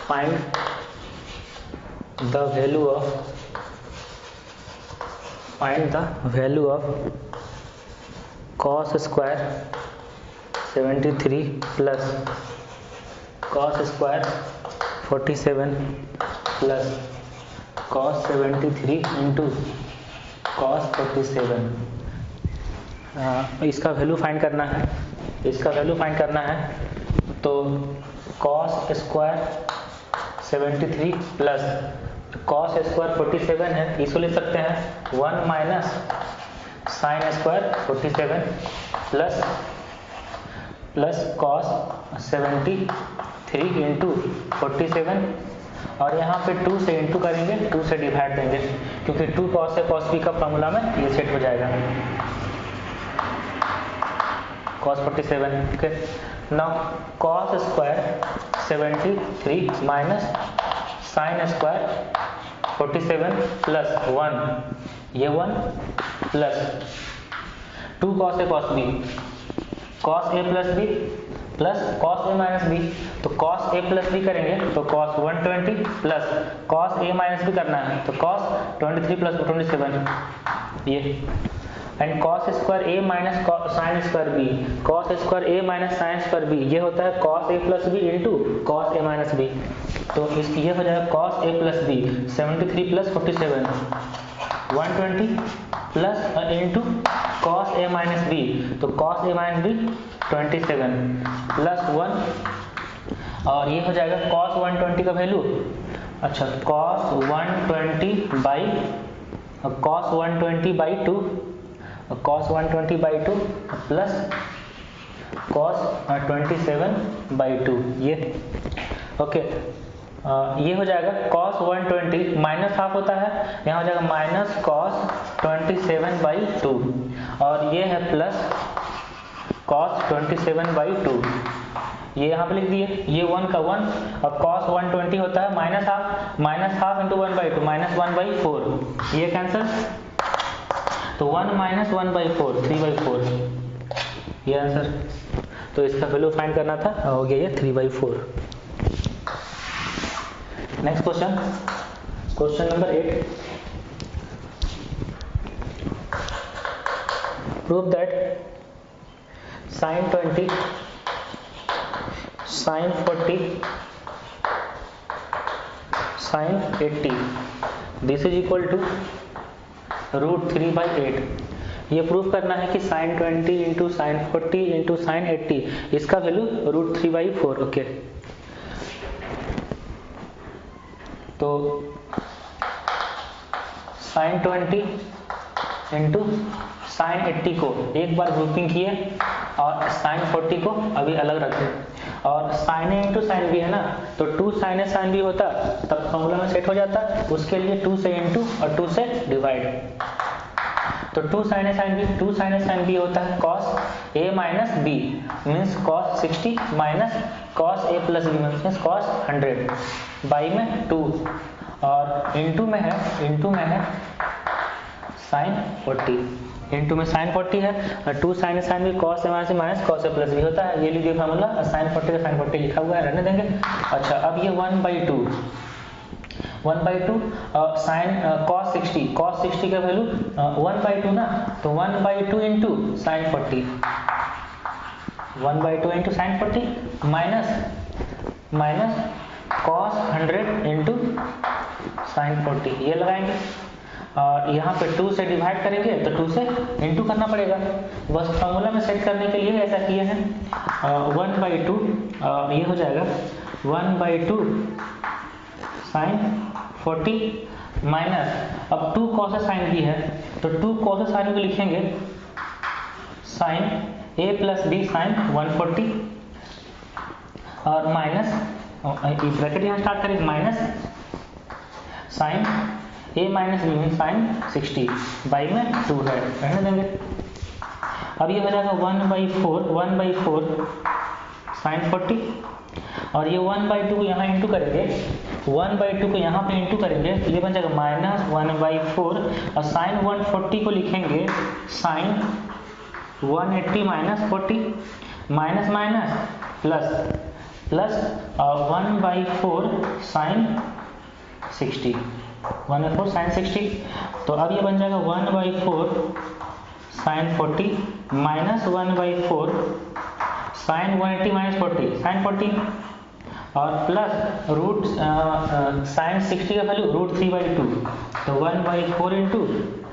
find the value of cos square 73 plus cos square 47 plus cos 73 into cos 47। इसका value find करना है। तो cos square 73 plus cos square 47 है, इसको लिख सकते हैं 1 minus sine square 47 plus cos 73 into 47, और यहाँ पे 2 से इंटू करेंगे, 2 से डिवाइड देंगे, क्योंकि 2 cos से cos b का फॉर्मूला में ये सेट हो जाएगा cos 47। Okay, now cos square 73 minus sine square 47 plus 1, ये 1 plus 2 cos a cos b, cos a plus b plus cos a minus b। तो cos a प्लस b करेंगे तो cos 120 plus cos a minus b करना है तो cos 23 plus 27 ये, and cos square a minus sine square b, cos square a minus sine square b, ये होता है cos a plus b into cos a minus b। तो ये हो जाएगा cos a plus b 73 plus 47 120 plus into cos a minus b, तो cos a minus b 27 plus 1, और ये हो जाएगा cos 120 का वैल्यू, अच्छा cos 120 by cos 120 by 2 plus cos 27 by 2, ये ओके। ये हो जाएगा cos 120 माइनस हाफ होता है, यहाँ हो जाएगा माइनस cos 27 बाई 2, और ये है प्लस cos 27 बाई 2, ये यहाँ पे लिख दिए, ये 1 का 1, और cos 120 होता है minus half into 1 by 2 minus 1 by 4, ये कैंसिल, तो 1 माइनस 1 बाई 4 3 बाई 4, ये आंसर। तो इसका वैल्यू फाइंड करना था, हो गया ये 3 by 4। Next question number 8, prove that sin 20 sin 40 sin 80 this is equal to √3/8। ये प्रूफ करना है कि sin 20 into sine 40 into sine 80, इसका वैल्यू √3/4। ओके, तो sin 20 इंटू साइन 80 को एक बार ग्रुपिंग किए और sin 40 को अभी अलग रखें, और sin a into sine B है ना, तो 2 sin a sin b होता तब फॉर्मूला में सेट हो जाता, उसके लिए 2 से इंटू और 2 से डिवाइड, तो 2 sin a sin b होता है cos a minus b means cos 60 minus cos a plus b means cos 100 by में 2, और इंटू में है sin 40, इंटू में sin 40 है, और 2 sin a sin b cos a minus cos a plus b होता है, ये लीजिए फार्मूला, sin 40 का sin 40 लिखा हुआ है, रहने देंगे। अच्छा, अब ये 1/2 साइन cos 60 का वैल्यू 1/2 ना, तो 1/2 into sine 40 into sine 40 minus cos 100 into sine 40, ये लगाएंगे, और यहाँ पे 2 से डिवाइड करेंगे तो 2 से इंटू करना पड़ेगा, बस फॉर्मूला में सेट करने के लिए ऐसा किए हैं। 1/2 ये हो जाएगा 1/2 साइन 40 माइनस, अब 2 cos साइन b है तो 2 cos साइन को लिखेंगे sine a plus b sine 140, और माइनस ब्रैकेट यहाँ स्टार्ट करेंगे, minus sine a minus b में साइन 60 बाई में 2 है, रहने देंगे। अब ये हो जाएगा 1/4 साइन 40, और ये 1/2 को यहाँ इंटू करेंगे, 1/2 को यहाँ पे इंटू करेंगे, ये बन जाएगा माइनस 1/4, और साइन 140 को लिखेंगे sine 180 minus 40, minus plus plus 1/4 sine 60, 1/4 sine 60। तो अब ये बन जाएगा 1/4 sine 40 minus 1/4 sine 180 minus 40 sine 40 और प्लस रूट साइन 60 का वैल्यू √3/2, तो 1/4 इंटू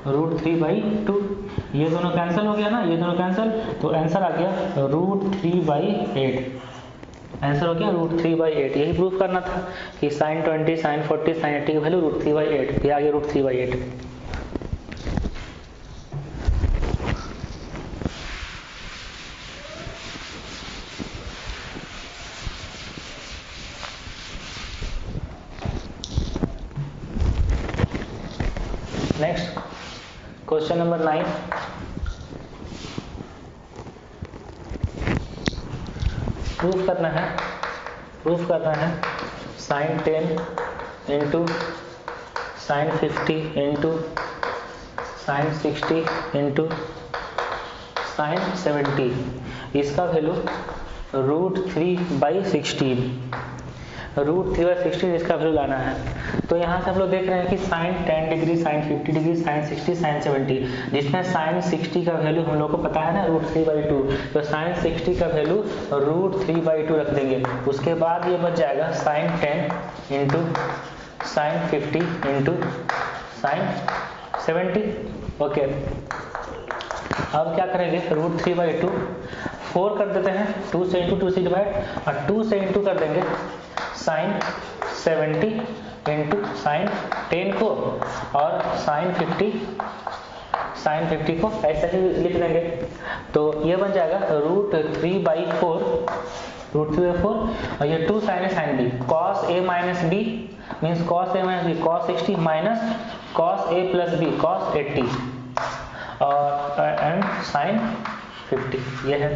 √3/2। ये दोनों कैंसिल हो गया ना, ये दोनों कैंसिल, तो आंसर आ गया √3/8। आंसर हो गया √3/8। यही प्रूफ करना था कि साइन 20 साइन 40 साइन 80 की वैल्यू √3/8, ये आ गया √3/8। Next question number 9। प्रूफ करना है sine 10 into sine 50 into sine 60 into sine 70, इसका वैल्यू √3/16, √3/16 इसका वैल्यू लाना है। तो यहाँ से हम लोग देख रहे हैं कि sine 10 degree, sine 50 degree, sine 60, sine 70, जिसमें साइन 60 का वैल्यू हम लोग को पता है ना √3/2, तो साइन 60 का वैल्यू √3/2 रख देंगे। उसके बाद ये बच जाएगा sine 10 into sine 50 into sine 70। Okay, अब क्या करेंगे, √3/2 4 कर देते हैं, 2 से इंटू 2 से डिवाइड, और 2 से इंटू कर देंगे साइन 70 इंटू साइन 10 को, और साइन 50 को ऐसे ही लिख देंगे। तो ये बन जाएगा √3/4, और ये 2 sine A sine B, cos a minus B means cos a minus B cos 60 minus cos a plus B cos 80, और एंड साइन 50, ये है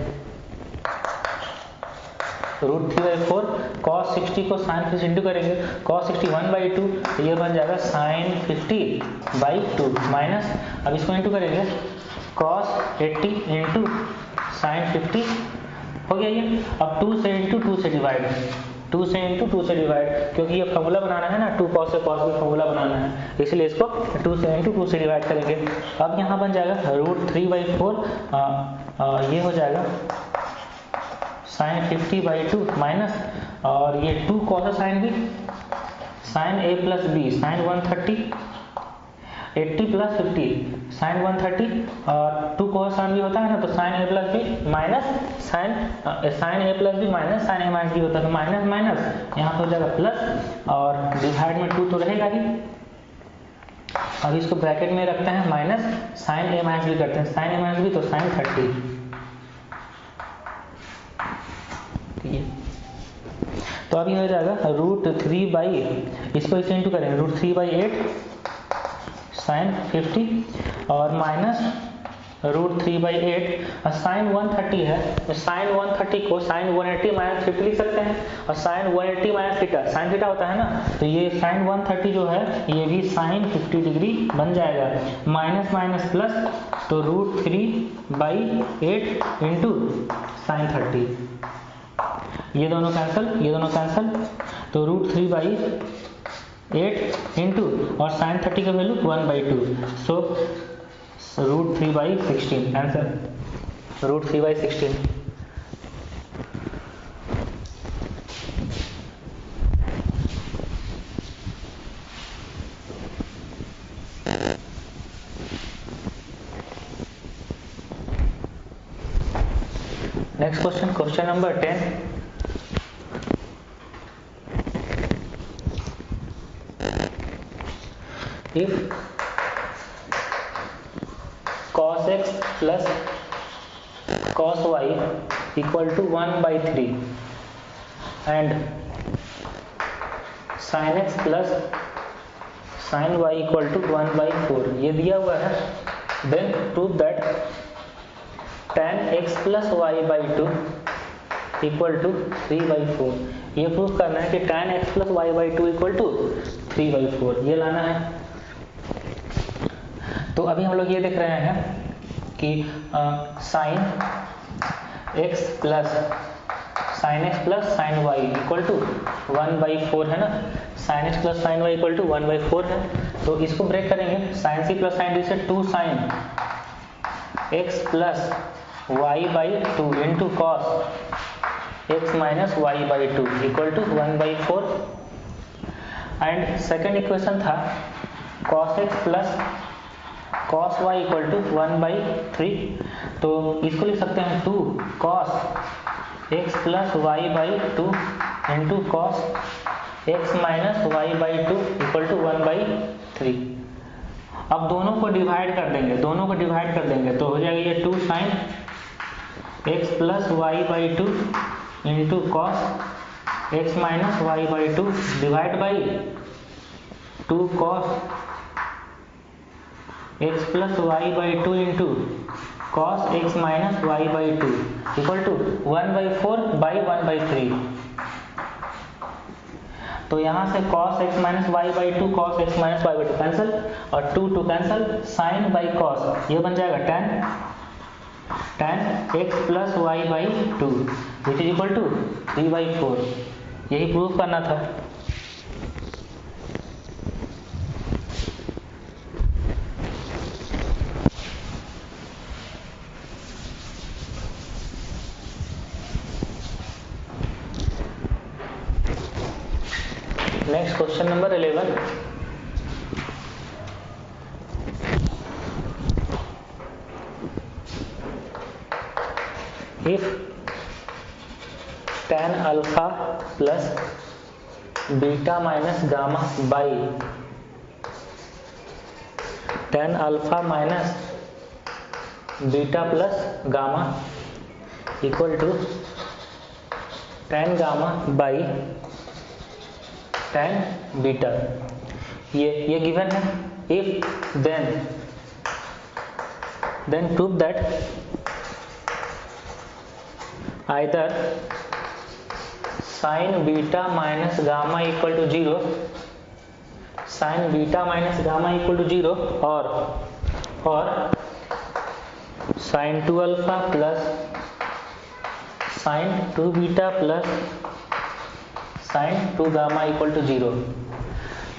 √3/4 cos 60 को साइन 50 इंटू करेंगे, cos 60 1/2, तो ये बन जाएगा साइन 50/2 माइनस, अब इसको इंटू करेंगे cos 80 इंटू साइन 50, हो गया ये। अब 2 से इंटू 2 से डिवाइड, 2 से इंटू 2 से डिवाइड, क्योंकि ये फॉर्मूला बनाना है ना, 2 cos से cos भी फॉर्मूला बनाना है, इसलिए इसको 2 से इंटू 2 से डिवाइड करेंगे। अब यहाँ बन जाएगा √3/4, ये हो जाएगा साइन 50/2 माइनस, और ये 2 cos sine B, sine a plus B sine 130, 80 plus 50 sine 130, और 2 cos साइन बी होता है ना, तो sine a plus B minus sine a plus B minus sine a minus B होता है, तो माइनस माइनस यहाँ पे हो जाएगा प्लस, और डिवाइड में 2 तो रहेगा ही। अब इसको ब्रैकेट में रखते हैं, minus sine a minus B करते हैं, साइन a माइनस बी तो साइन 30, तो अब ये हो जाएगा √3/, इसको इसे इंटू करेंगे √3/8 साइन 50, और माइनस √3/8, साइन 130 है, तो साइन 130 को साइन 180 माइनस 50 लिख सकते हैं, और sine 180 minus theta, sine theta होता है ना, तो ये साइन 130 जो है ये भी साइन 50 डिग्री बन जाएगा, माइनस माइनस प्लस, तो √3/8 इंटू साइन 30, ये दोनों कैंसल, तो √3/8 इंटू, और साइन 30 का value 1/2, so √3/16, answer √3/16। Next question number 10। If cos x plus cos y equal to 1/3 and sin x plus sin y equal to 1/4, ये दिया हुआ है, then prove that tan x plus y/2 equal to 3/4, ये proof करना है कि tan x plus y/2 equal to 3/4, ये लाना है। तो अभी हम लोग ये देख रहे हैं कि sine x plus sine x plus sine Y equal to 1/4 है ना, sine x plus sine Y equal to 1/4 है। तो इसको ब्रेक करेंगे, sine C plus sine D से 2 sine x plus Y by 2 into cos x minus Y by 2 equal to 1/4। And second equation था cos x plus cos Y equal to 1/3। तो इसको लिख सकते हैं 2 cos x plus Y by 2 into cos x minus Y by 2 equal to 1/3। अब दोनों को divide कर देंगे, दोनों को डिवाइड कर देंगे तो हो जाएगा ये 2 sine x plus Y by 2 into cos x minus Y by 2 divide by 2 cos x plus Y by 2 into cos x minus Y by 2 equal to 1/4 by 1/3। तो यहाँ से cos x minus Y by 2 cos x minus Y by 2 cancel और 2 cancel, sign by cos ये बन जाएगा tan x plus Y by 2 which is equal to 3/4। यही proof करना था। Next question number 11. If tan alpha plus beta minus gamma by tan alpha minus beta plus gamma equal to tan gamma by tan beta, ये given है। If then prove that either sine beta minus gamma equal to 0, sine beta minus gamma equal to 0 और sine 2 alpha plus sine 2 beta plus sine 2 gamma equal to 0।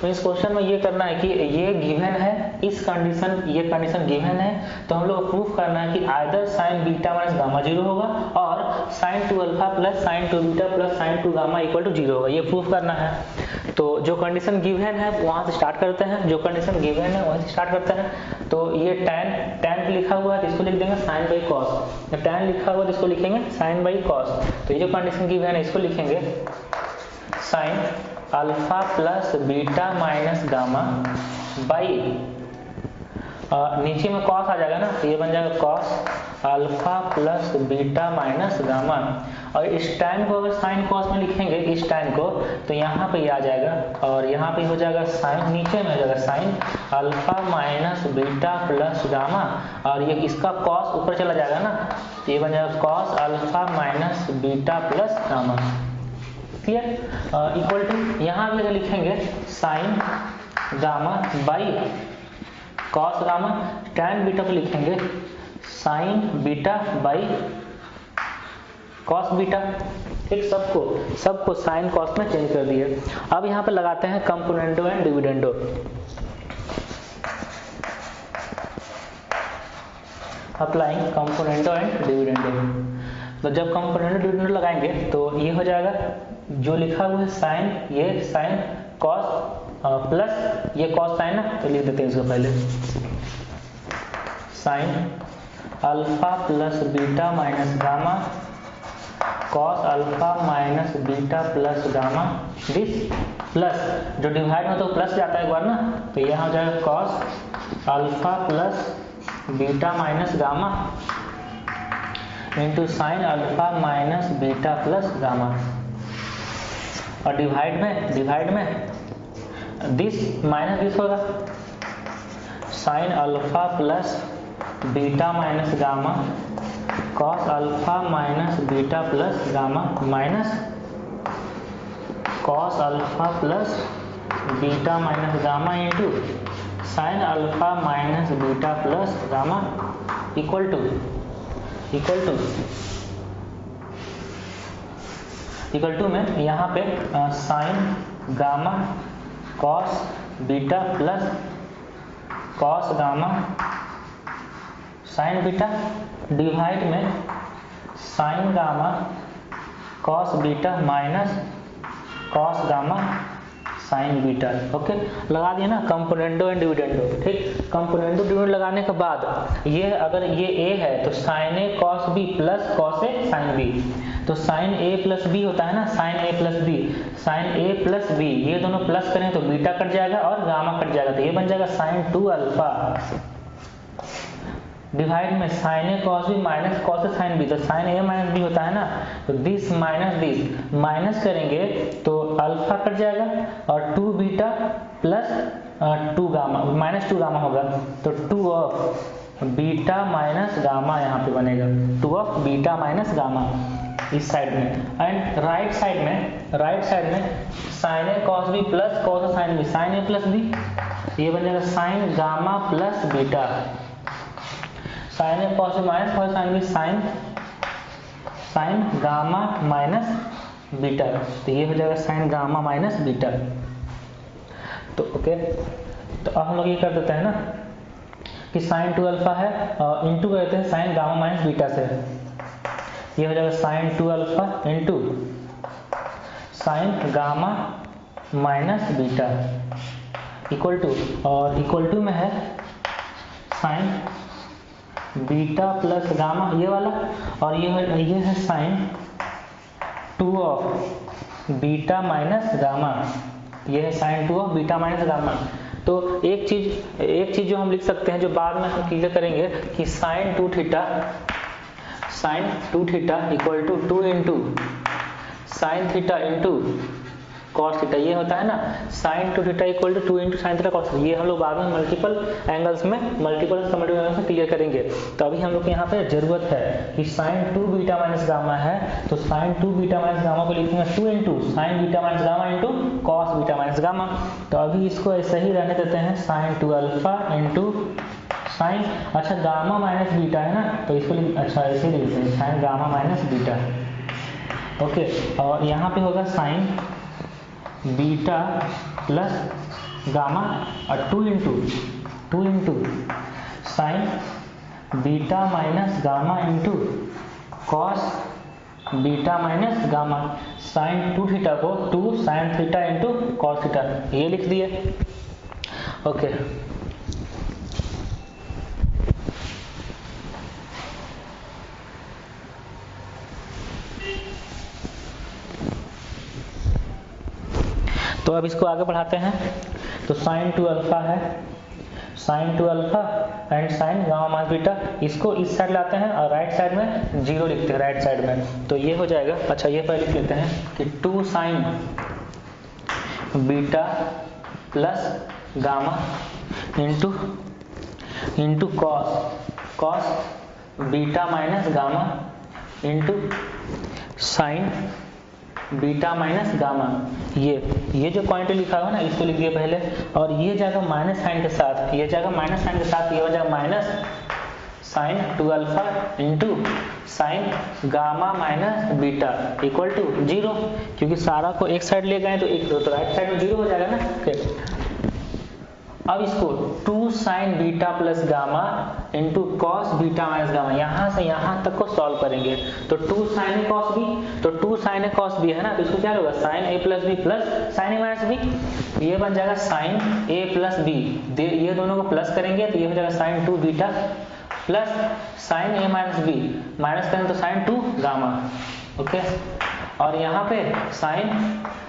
तो इस question में ये करना है कि ये गिवन है, इस कंडीशन, ये कंडीशन गिवन है, तो हम लोग प्रूफ करना है कि either sine beta minus gamma 0 होगा और sine 2 alpha plus sine 2 beta plus sine 2 gamma equal to 0 होगा। ये प्रूफ करना है। तो जो कंडीशन गिवन है वहाँ से स्टार्ट करते हैं, जो कंडीशन गिवन है वहाँ से स्टार्ट करते हैं। तो ये tan लिखा हुआ है तो इसको लिख देंगे साइन बाई कॉस, tan लिखा हुआ है तो इसको लिखेंगे साइन बाई कॉस। तो ये जो कंडीशन गिवन है इसको लिखेंगे sign alpha plus beta minus gamma by नीचे में कॉस आ जाएगा ना, तो ये बन जाएगा cos alpha plus beta minus gamma. और इस tan को अगर साइन कॉस में लिखेंगे इस tan को, तो यहाँ पे ये आ जाएगा और यहाँ पे हो जाएगा साइन, नीचे में हो जाएगा sign alpha minus beta plus gamma और ये इसका कॉस ऊपर चला जाएगा ना, तो ये बन जाएगा cos alpha minus beta plus gamma. Clear? Equal to यहाँ पे लिखेंगे sine gamma by cos gamma, tan beta को लिखेंगे sine beta by cos beta. ठीक, सबको साइन कॉस में चेंज कर दिए। अब यहाँ पे लगाते हैं componendo and dividendo. Applying componendo and dividendo. तो जब कंपोनेंडो डिविडेंडो लगाएंगे तो ये हो जाएगा जो लिखा हुआ है साइन, ये साइन कॉस प्लस ये कॉस साइन ना, तो लिख देते हैं इसको पहले sign alpha plus beta minus gamma cos alpha minus beta plus gamma this plus, जो डिवाइड में तो प्लस जाता है एक बार ना, तो यहाँ हो जाएगा cos alpha plus beta minus gamma into sine alpha minus beta plus gamma. और डिवाइड में दिस माइनस दिस होगा sine alpha plus beta minus gamma cos alpha minus beta plus gamma minus cos alpha plus beta minus gamma into sine alpha minus beta plus gamma equal to equal to में यहाँ पे sine gamma cos beta plus cos gamma sine beta divide में sine gamma cos beta minus cos gamma sine beta. Okay, लगा दिया ना componendo and dividendo. ठीक, componendo dividendo लगाने के बाद ये अगर ये ए है तो sign A cos B plus cos A sine B, तो साइन ए प्लस बी होता है ना, sign A plus B, sine A plus B, ये दोनों प्लस करें तो बीटा कट जाएगा और गामा कट जाएगा, तो ये बन जाएगा साइन 2 अल्फा डिवाइड में sine A cos B minus cos A sine B, तो साइन ए माइनस बी होता है ना, तो दिस माइनस दिस माइनस करेंगे तो अल्फा कट जाएगा और 2 beta plus 2 gamma minus 2 gamma होगा, तो 2 ऑफ बीटा माइनस गामा यहाँ पे बनेगा, 2 ऑफ बीटा माइनस गामा इस साइड में। एंड राइट साइड में sine A cos B plus cos A sine B, sine A plus B, ये बन जाएगा sine gamma plus beta, sine A cos B minus cos sine B, sine gamma minus beta, तो ये हो जाएगा sine gamma minus beta. तो okay, तो अब हम लोग ये कर देते हैं ना कि साइन 2 अल्फा है और इंटू कर देते हैं साइन गामा माइनस बीटा से, ये हो जाएगा sine 2 alpha into sine gamma minus beta equal to, और इक्वल टू में है साइन बीटा प्लस गामा ये वाला, और ये है sine 2 of beta minus gamma, ये है sine 2 of beta minus gamma. तो एक चीज जो हम लिख सकते हैं जो बाद में हम क्लियर करेंगे कि sine 2 theta equal to 2 into sine theta into cos theta, ये होता है ना sine 2 theta equal to 2 into sine theta cos, ये हम लोग बाद में मल्टीपल एंगल्स में क्लियर करेंगे। तो अभी हम लोग को यहाँ पे जरूरत है कि साइन 2 बीटा माइनस गामा है, तो साइन 2 बीटा माइनस गामा को लिखेंगे 2 into sine beta minus gamma into cos beta minus gamma. तो अभी इसको ऐसे ही रहने देते हैं, साइन 2 अल्फा इंटू साइन, अच्छा गामा माइनस बीटा है ना, तो इसको अच्छा ऐसे लिख देते हैं sign gamma minus beta. Okay, और यहाँ पे होगा साइन बीटा प्लस गामा और 2 into sine beta minus gamma into cos beta minus gamma, sine 2 theta को 2 sine theta into cos theta, ये लिख दिए। ओके, तो अब इसको आगे बढ़ाते हैं। तो साइन 2 अल्फा है, sine 2 alpha and sine gamma minus beta, इसको इस साइड लाते हैं और राइट साइड में 0 लिखते हैं राइट साइड में, तो ये हो जाएगा। अच्छा, ये पहले लिख लेते हैं कि 2 sign beta plus gamma into cos beta minus gamma into sine beta minus gamma, ये जो क्वांटिटी लिखा हुआ ना इसको लिख दिया पहले, और ये जाएगा माइनस साइन के साथ, ये जाएगा माइनस साइन के साथ, ये हो जाएगा minus sine 2 alpha into sine gamma minus beta equal to 0, क्योंकि सारा को एक साइड ले गए तो राइट साइड में 0 हो जाएगा ना। okay। अब इसको 2 sign beta plus gamma into cos beta minus gamma, यहाँ से यहाँ तक को सॉल्व करेंगे, तो 2 साइन ए कॉस बी, तो 2 साइन ए कॉस बी है ना, तो इसको क्या होगा sign A plus B plus sign A minus B, ये बन जाएगा साइन ए प्लस बी, ये दोनों को प्लस करेंगे तो ये हो जाएगा साइन 2 बीटा प्लस साइन ए माइनस बी, माइनस करेंगे तो साइन 2 गामा। ओके, और यहाँ पे साइन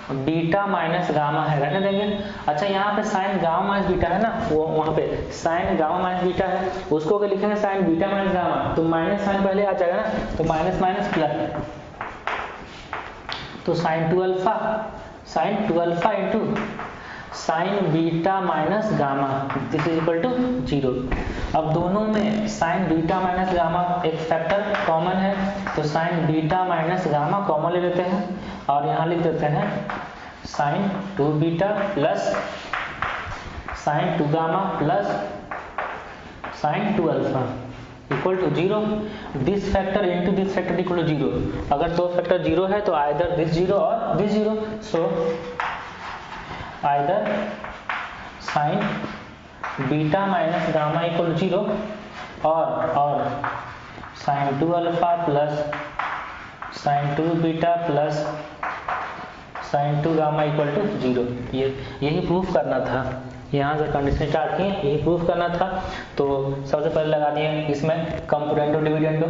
बीटा माइनस गामा है, रहने देंगे। अच्छा, यहाँ पे साइन गामा माइनस बीटा है ना, वो वहाँ पे साइन गामा माइनस बीटा है, उसको अगर लिखेंगे साइन बीटा माइनस गामा, तो माइनस साइन पहले आ जाएगा ना, तो माइनस माइनस प्लस, तो sine 2 alpha into sine beta minus gamma, this is equal to 0। अब दोनों में साइन बीटा माइनस गामा एक फैक्टर कॉमन है, तो साइन बीटा माइनस गामा कॉमन ले लेते हैं और यहाँ लिख देते हैं sine 2 beta plus sine 2 gamma plus sine 2 alpha. Equal to 0, this factor into this factor equal to 0। अगर दो फैक्टर 0 है तो आइदर दिस 0 और this 0, so either sine beta minus gamma equal to 0 और sine 2 alpha plus sine 2 beta plus sine 2 gamma equal to 0। यही proof करना था। यहाँ से कंडीशन स्टार्ट किए, यही प्रूफ करना था। तो सबसे पहले लगा दिए इसमें कंपोनेंटो डिविडेंडो,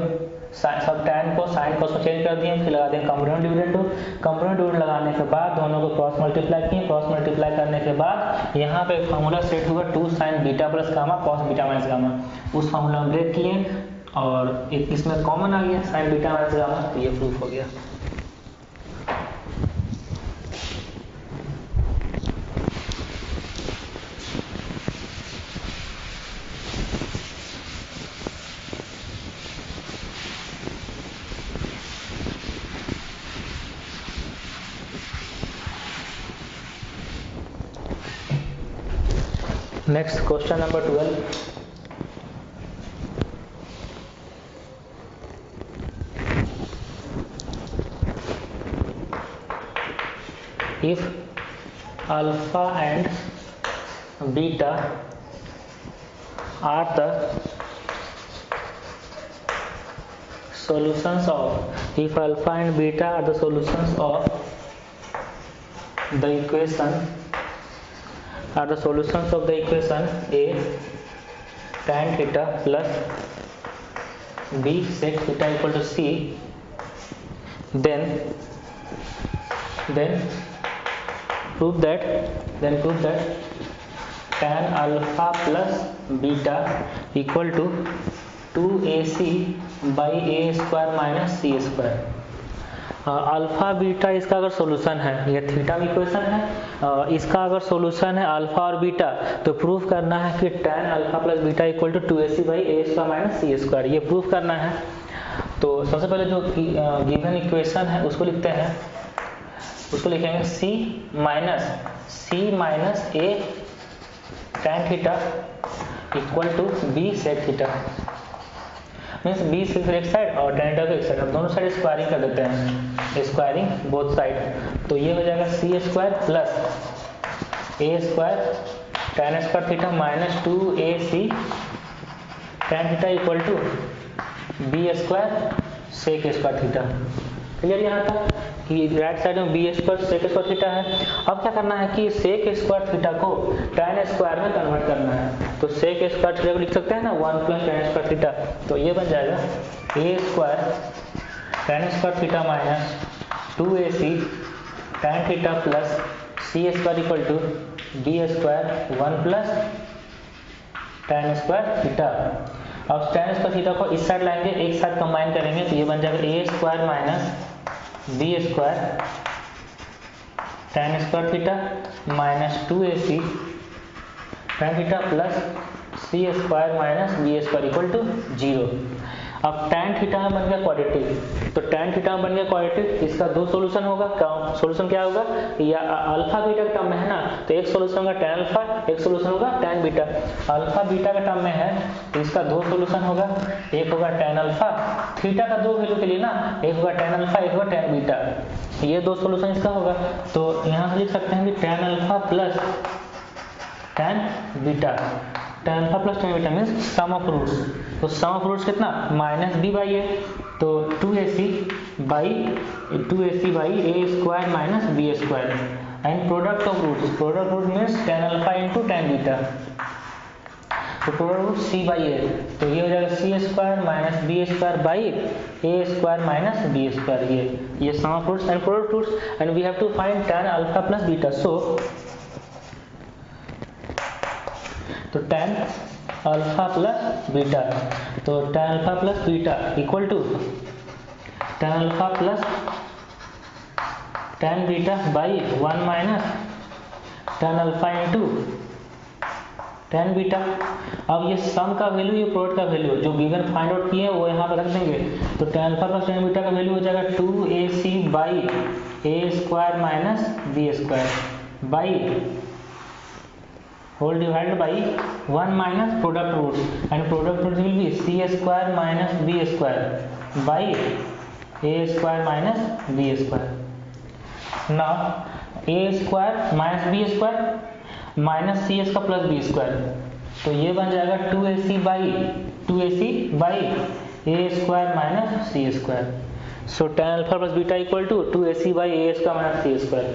सब टैन को साइन कॉस को चेंज कर दिए, फिर लगा दिए कंपोनेंट डिविडेंडो। कंपोनेंट डिविडेंडो लगाने के बाद दोनों को क्रॉस मल्टीप्लाई किए, क्रॉस मल्टीप्लाई करने के बाद यहाँ पे फार्मूला सेट हुआ 2 sign beta plus gamma cos beta minus gamma, उस फार्मूला में ब्रेक किए और इसमें कॉमन आ गया साइन बीटा माइनस गामा, तो ये प्रूफ हो गया। Next question number 12. If alpha and beta are the solutions of, if alpha and beta are the solutions of the equation, are the solutions of the equation A tan theta plus B sec theta equal to C, then prove that tan alpha plus beta equal to 2AC by A square minus C square। Alpha beta इसका अगर solution है, ये theta equation है, इसका अगर solution है alpha और beta, तो प्रूफ करना है कि tan alpha plus beta equal to 2AC by A square minus C square, ये प्रूफ करना है। तो सबसे पहले जो गिवन इक्वेशन है उसको लिखते हैं, उसको लिखेंगे C minus A tan theta equal to B sec theta, means B सिर्फ एक साइड और tan थीटा एक साइड, अब दोनों साइड स्क्वायरिंग कर देते हैं, स्क्वायरिंग बोथ साइड, तो ये हो जाएगा C square plus A square tan square theta minus 2AC tan theta equal to B square sec square theta. Clear यहाँ तक कि राइट साइड में B square sec square theta है। अब क्या करना है कि सेक स्क्वायर थीटा को tan स्क्वायर में कन्वर्ट करना है, तो सेक स्क्वायर थीटा को लिख सकते हैं ना 1 प्लस tan स्क्वायर थीटा, तो ये बन जाएगा A square tan square theta minus 2AC tan theta plus C square equal to B square 1 plus tan square theta. अब tan स्क्वायर थीटा को इस साइड लाएंगे, एक साथ कंबाइन करेंगे, तो ये बन जाएगा A square minus B square tan square theta minus 2AC tan theta plus C square minus B square equal to 0। अब tan थीटा में बन गया क्वाड्रेटिक, तो tan थीटा में बन गया क्वाड्रेटिक, इसका दो सॉल्यूशन होगा। सॉल्यूशन क्या होगा, या अल्फा बीटा का टर्म में है ना, तो एक सॉल्यूशन होगा tan अल्फा, एक सॉल्यूशन होगा tan बीटा। अल्फा बीटा का टर्म में है तो इसका दो सॉल्यूशन होगा, एक होगा tan अल्फा, थीटा का दो वैल्यू के लिए ना, एक होगा tan अल्फा, एक होगा tan बीटा, ये दो सॉल्यूशन इसका होगा। तो यहाँ से लिख सकते हैं कि tan alpha plus tan beta, tan alpha plus tan beta means sum of roots, तो सम ऑफ रूट्स कितना माइनस बी बाई ए, तो 2AC by A square minus B square, and product of root means tan alpha into tan beta, तो product root C by A, तो ये हो जाएगा C square minus B square by A square minus B square, ये sum of roots and product roots, and we have to find tan alpha plus beta. So तो tan alpha plus beta, तो tan alpha plus beta equal to tan alpha plus tan beta by 1 minus tan alpha into tan beta. अब ये सम का value, ये product का value जो given find out किए वो यहाँ पर रख देंगे, तो tan alpha plus tan beta का वैल्यू हो जाएगा 2AC by A square minus B square by whole divide by 1 minus product root and product root will be C square minus B square by A square minus B square. Now A square minus B square minus C square plus B square, तो ये बन जाएगा 2ac by A square minus C square. So tan alpha plus beta equal to 2ac by A square minus C square,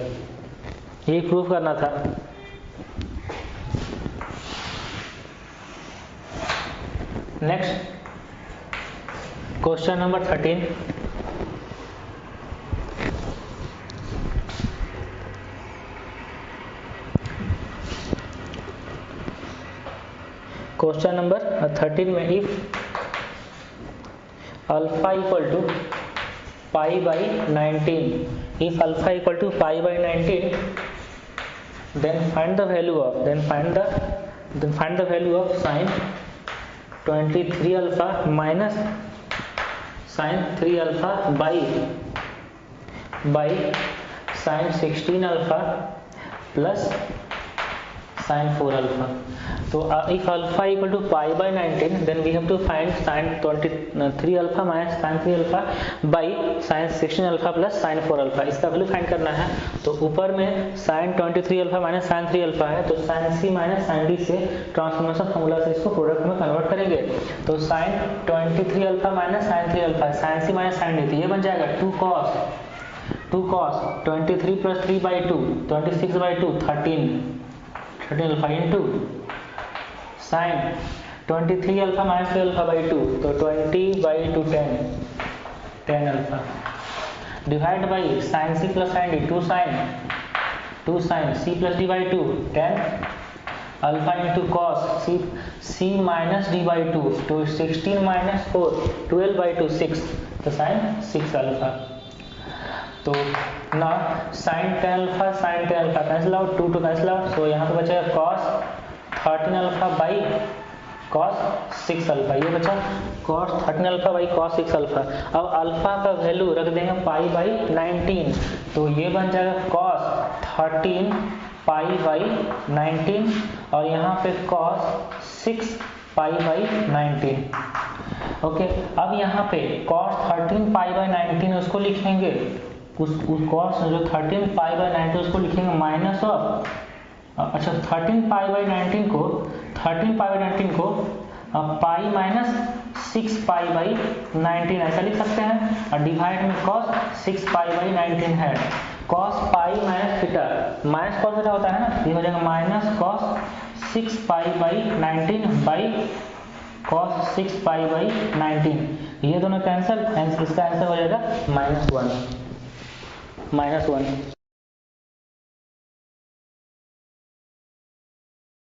ये proof करना था। Next question number 13। Question number 13 में if alpha equal to pi by 19, if alpha equal to pi by 19, then find the value of sin 23 alpha minus sin 3 alpha by sin 16 alpha plus sin 4 alpha. So if alpha equal to pi by 19, then we have to find sin 23 alpha minus sin 3 alpha by sin 16 alpha plus sin 4 alpha, इसका value find करना है। तो ऊपर में sin 23 alpha minus sin 3 alpha है, तो sin c minus sin d से transformation formula से इसको प्रोडक्ट में कन्वर्ट करेंगे। तो sin 23 alpha minus sin 3 alpha sin c minus sin d, तो ये बन जाएगा 2 cos 23 plus 3 by 2 26 by 2 13 alpha into sin 23 alpha minus 3 alpha by 2, तो 20 by 2 10 alpha divide by sin c plus sin d 2 sin c plus d by 2 10 alpha into cos c minus d by 2, तो 16 minus 4 12 by 2 6, तो sin 6 alpha। तो ना sin 10 alpha cancel out, 2 cancel out, so यहाँ पे बचेगा cos 13 alpha by cos 6 alpha, ये बचा cos 13 alpha by cos 6 alpha। अब अल्फा का वैल्यू रख देंगे पाई बाई 19, तो ये बन जाएगा cos 13 पाई बाई 19 और यहाँ पे cos 6 पाई बाई 19। ओके, अब यहाँ पे cos 13 पाई बाई 19 उसको लिखेंगे, उस cos जो 13 पाई बाई 19 उसको लिखेंगे माइनस ऑफ, अच्छा 13 पाई बाई 19 को पाई माइनस 6 पाई बाई 19 ऐसा लिख सकते हैं, और डिवाइड में cos 6 पाई बाई 19 है, cos pi minus theta, minus cos theta होता है ना, ये हो जाएगा minus cos 6 pi by 19 by cos 6 pi by 19, ये दोनों कैंसिल, इसका आंसर हो जाएगा -1।